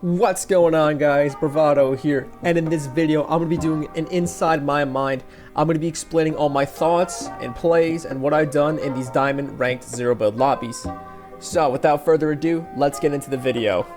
What's going on, guys? Bravado here, and in this video I'm going to be doing an inside my mind. I'm going to be explaining all my thoughts and plays and what I've done in these diamond ranked 0-build lobbies. So without further ado, let's get into the video.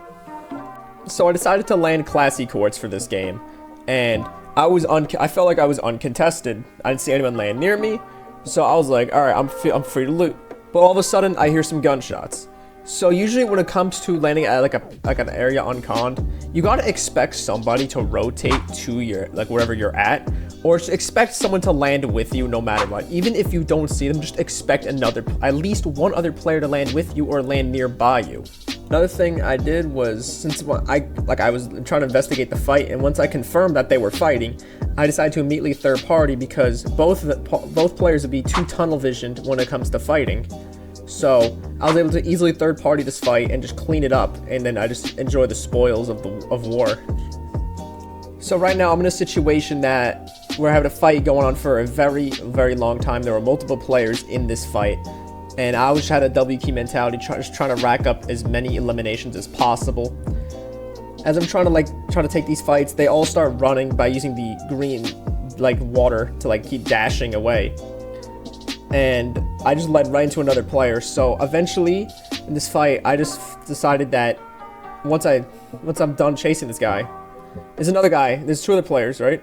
So I decided to land classy courts for this game, and I felt like I was uncontested. I didn't see anyone land near me, so I was like, alright, I'm free to loot. But all of a sudden I hear some gunshots. So usually when it comes to landing at like an area unconned, you gotta expect somebody to rotate to your wherever you're at, or expect someone to land with you no matter what. Even if you don't see them, just expect at least one other player to land with you or land nearby you. Another thing I did was, since I was trying to investigate the fight, and once I confirmed that they were fighting, I decided to immediately third party because both players would be too tunnel visioned when it comes to fighting. So I was able to easily third party this fight and just clean it up, and then I just enjoy the spoils of war. So right now I'm in a situation that we're having a fight going on for a very, very long time. There were multiple players in this fight, and I always had a W key mentality, just trying to rack up as many eliminations as possible. As I'm trying to take these fights, they all start running by using the green water to keep dashing away. And I just led right into another player. So eventually in this fight, I just decided that once I'm done chasing this guy, there's another guy, there's two other players, right?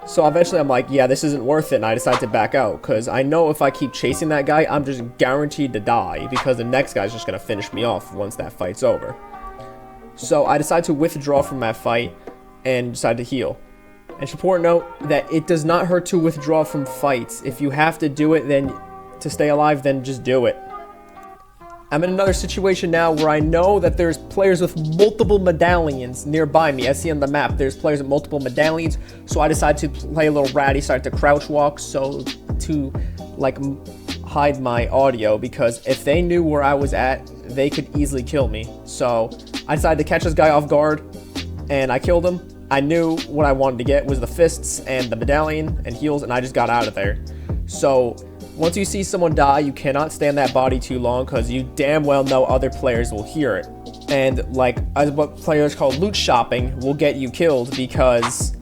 So eventually I'm like, yeah, this isn't worth it, and I decided to back out because I know if I keep chasing that guy, I'm just guaranteed to die because the next guy's just gonna finish me off once that fight's over. So I decided to withdraw from that fight and decided to heal. And it's important to note that it does not hurt to withdraw from fights. If you have to do it then to stay alive, then just do it. I'm in another situation now where I know that there's players with multiple medallions nearby me. I see on the map there's players with multiple medallions, so I decided to play a little ratty, started to crouch walk so to hide my audio, because if they knew where I was at, they could easily kill me. So I decided to catch this guy off guard, and I killed him. I knew what I wanted to get was the fists and the medallion and heals, and I just got out of there. So once you see someone die, you cannot stay on that body too long because you damn well know other players will hear it. And as what players call loot shopping will get you killed, because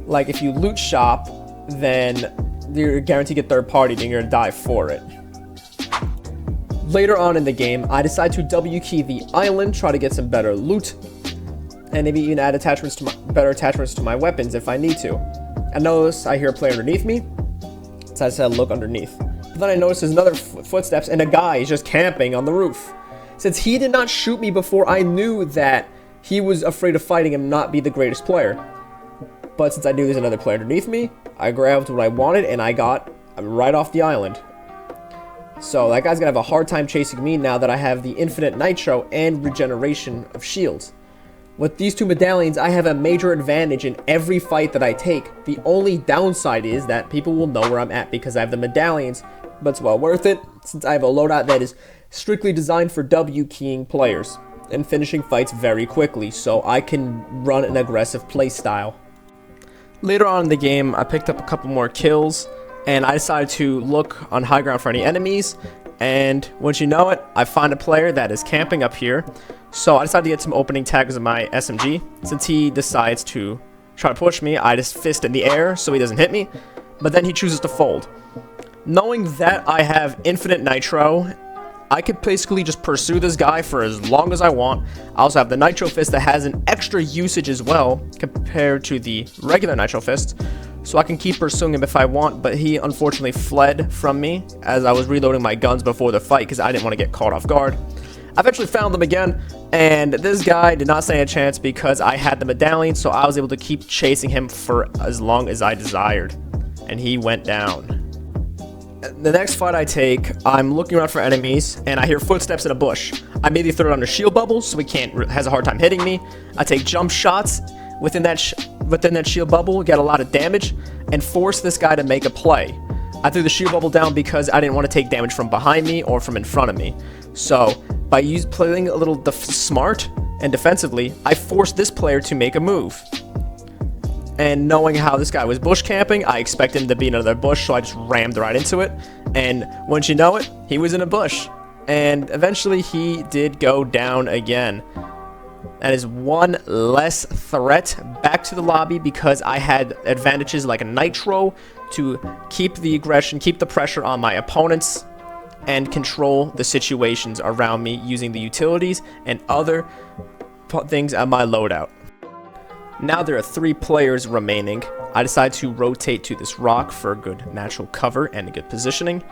if you loot shop, then you're guaranteed to get third party and you're gonna die for it. Later on in the game, I decided to W key the island, try to get some better loot, and maybe even add better attachments to my weapons if I need to. I notice I hear a player underneath me, so I decided to look underneath. But then I noticed there's another footsteps, and a guy is just camping on the roof. Since he did not shoot me before, I knew that he was afraid of fighting and not be the greatest player. But since I knew there's another player underneath me, I grabbed what I wanted and I got right off the island. So that guy's gonna have a hard time chasing me now that I have the infinite nitro and regeneration of shields. With these two medallions, I have a major advantage in every fight that I take. The only downside is that people will know where I'm at because I have the medallions, but it's well worth it since I have a loadout that is strictly designed for W keying players and finishing fights very quickly, so I can run an aggressive play style. Later on in the game, I picked up a couple more kills, and I decided to look on high ground for any enemies, and once you know it, I find a player that is camping up here. So I decided to get some opening tags with my SMG. Since he decides to try to push me, I just fist in the air so he doesn't hit me, but then he chooses to fold. Knowing that I have infinite nitro, I could basically just pursue this guy for as long as I want. I also have the nitro fist that has an extra usage as well compared to the regular nitro fist, so I can keep pursuing him if I want, but he unfortunately fled from me as I was reloading my guns before the fight because I didn't want to get caught off guard. I eventually found them again, and this guy did not stand a chance because I had the medallion, so I was able to keep chasing him for as long as I desired, and he went down. The next fight I take, I'm looking around for enemies, and I hear footsteps in a bush. I immediately throw it under shield bubbles so he has a hard time hitting me. I take jump shots within that shield bubble, get a lot of damage, and force this guy to make a play. I threw the shield bubble down because I didn't want to take damage from behind me or from in front of me. So by playing a little smart and defensively, I forced this player to make a move. And knowing how this guy was bush camping, I expected him to be in another bush, so I just rammed right into it. And once you know it, he was in a bush. And eventually he did go down again. That is one less threat back to the lobby because I had advantages like a nitro to keep the aggression, keep the pressure on my opponents, and control the situations around me using the utilities and other things on my loadout. Now there are 3 players remaining. I decide to rotate to this rock for good natural cover and a good positioning.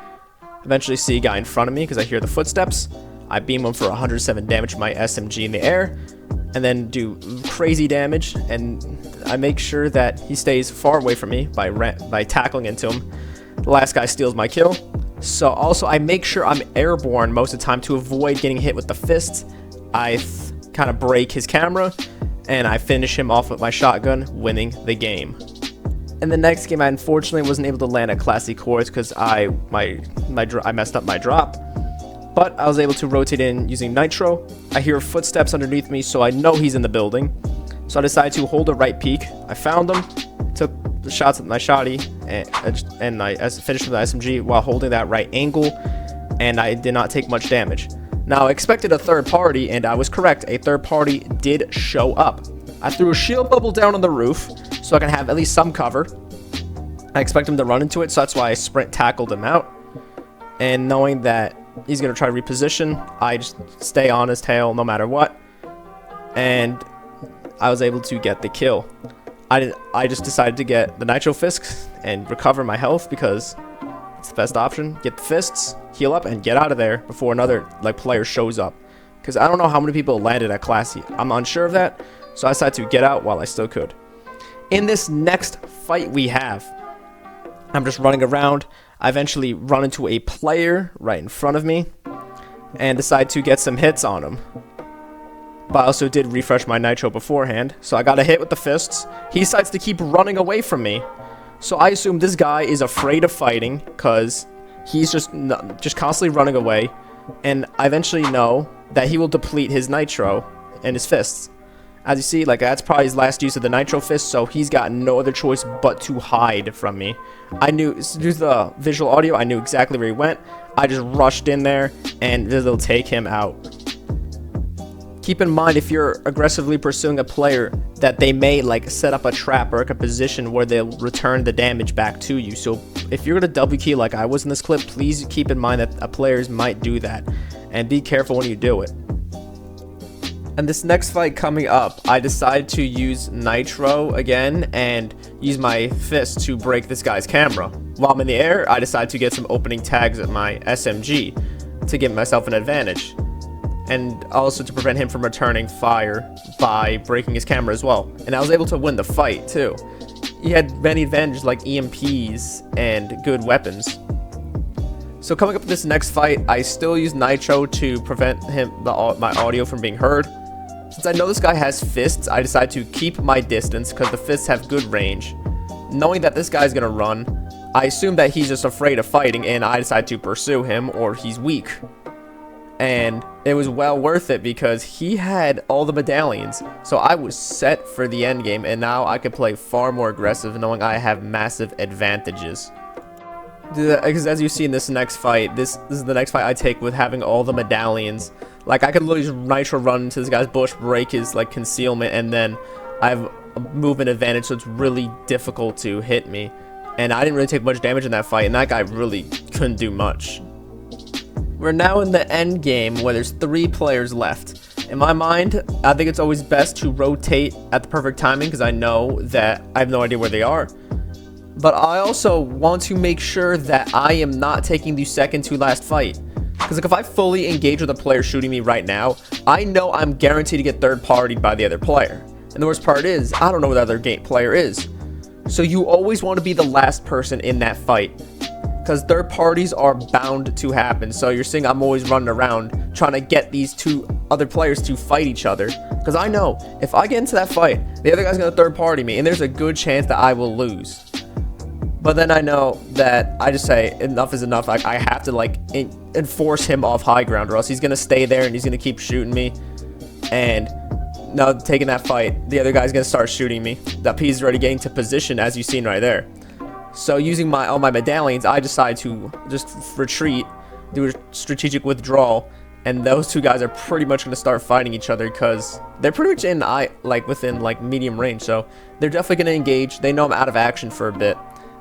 Eventually see a guy in front of me because I hear the footsteps. I beam him for 107 damage with my SMG in the air, and then do crazy damage, and I make sure that he stays far away from me by tackling into him. The last guy steals my kill. So also I make sure I'm airborne most of the time to avoid getting hit with the fists. I kind of break his camera, and I finish him off with my shotgun, winning the game. In the next game, I unfortunately wasn't able to land a classy course because I messed up my drop. But I was able to rotate in using nitro. I hear footsteps underneath me, so I know he's in the building. So I decided to hold a right peek. I found him, took the shots with my shotty, and I finished with the SMG while holding that right angle, and I did not take much damage. Now, I expected a third party, and I was correct. A third party did show up. I threw a shield bubble down on the roof so I can have at least some cover. I expect him to run into it, so that's why I sprint tackled him out. And knowing that he's going to try to reposition, I just stay on his tail no matter what. And I was able to get the kill. I just decided to get the Nitro Fists and recover my health because it's the best option. Get the fists, heal up, and get out of there before another player shows up. Because I don't know how many people landed at Classy. I'm unsure of that, so I decided to get out while I still could. In this next fight we have, I'm just running around. I eventually run into a player right in front of me and decide to get some hits on him. But I also did refresh my nitro beforehand, so I got a hit with the fists. He decides to keep running away from me. So I assume this guy is afraid of fighting because he's just constantly running away. And I eventually know that he will deplete his nitro and his fists. As you see, that's probably his last use of the nitro fist, so he's got no other choice but to hide from me. I knew, due to the visual audio, I knew exactly where he went. I just rushed in there, and it'll take him out. Keep in mind, if you're aggressively pursuing a player, that they may set up a trap or a position where they'll return the damage back to you. So if you're gonna double key like I was in this clip, please keep in mind that players might do that, and be careful when you do it. And this next fight coming up, I decide to use nitro again and use my fist to break this guy's camera. While I'm in the air, I decide to get some opening tags at my SMG to give myself an advantage, and also to prevent him from returning fire by breaking his camera as well. And I was able to win the fight too. He had many advantages like EMPs and good weapons. So coming up with this next fight, I still use nitro to prevent my audio from being heard. Since I know this guy has fists, I decide to keep my distance because the fists have good range. Knowing that this guy's gonna run, I assume that he's just afraid of fighting, and I decide to pursue him, or he's weak. And it was well worth it because he had all the medallions, so I was set for the end game, and now I could play far more aggressive knowing I have massive advantages. Because as you see in this next fight, this is the next fight I take with having all the medallions. I could literally just nitro run into this guy's bush, break his concealment, and then I have a movement advantage, so it's really difficult to hit me. And I didn't really take much damage in that fight, and that guy really couldn't do much. We're now in the end game where there's 3 players left. In my mind, I think it's always best to rotate at the perfect timing because I know that I have no idea where they are. But I also want to make sure that I am not taking the second to last fight. Because if I fully engage with a player shooting me right now, I know I'm guaranteed to get third-partied by the other player. And the worst part is, I don't know who the other player is. So you always want to be the last person in that fight, because third parties are bound to happen. So you're seeing I'm always running around trying to get these 2 other players to fight each other, because I know if I get into that fight, the other guy's going to third party me, and there's a good chance that I will lose. But then I know that I just say enough is enough. I have to enforce him off high ground, or else he's gonna stay there and he's gonna keep shooting me. And now taking that fight, the other guy's gonna start shooting me. That piece is already getting to position, as you've seen right there. So using all my medallions, I decide to just retreat, do a strategic withdrawal, and those two guys are pretty much going to start fighting each other because they're pretty much in within like medium range, so they're definitely going to engage. They know I'm out of action for a bit,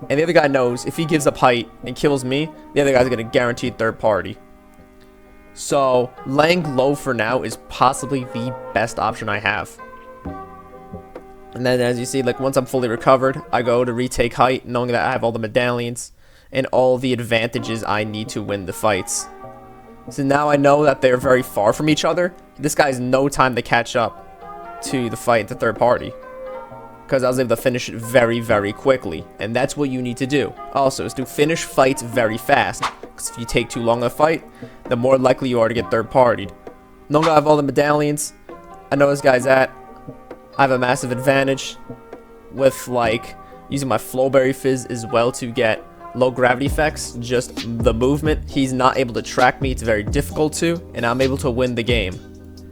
and the other guy knows if he gives up height and kills me, the other guy's going to guarantee third party. So laying low for now is possibly the best option I have. And then as you see, like once I'm fully recovered, I go to retake height, knowing that I have all the medallions and all the advantages I need to win the fights. So now I know that they're very far from each other. This guy has no time to catch up to the fight, the third party, because I was able to finish it very, very quickly. And that's what you need to do. Also, is to finish fights very fast. Because if you take too long a fight, the more likely you are to get third partied. No, I have all the medallions. I know this guy's at. I have a massive advantage with like using my Flowberry Fizz as well to get low gravity effects. Just the movement, he's not able to track me. It's very difficult to, and I'm able to win the game.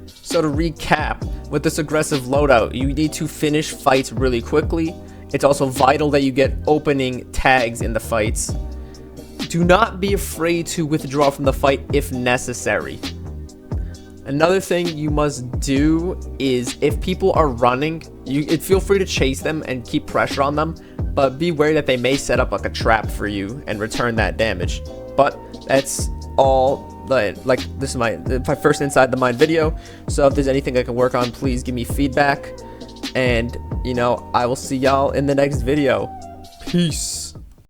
So to recap, with this aggressive loadout, you need to finish fights really quickly. It's also vital that you get opening tags in the fights. Do not be afraid to withdraw from the fight if necessary. Another thing you must do is if people are running, feel free to chase them and keep pressure on them, but be wary that they may set up like a trap for you and return that damage. But that's all. Like this is my first Inside the Mind video, so if there's anything I can work on, please give me feedback, and I will see y'all in the next video. Peace.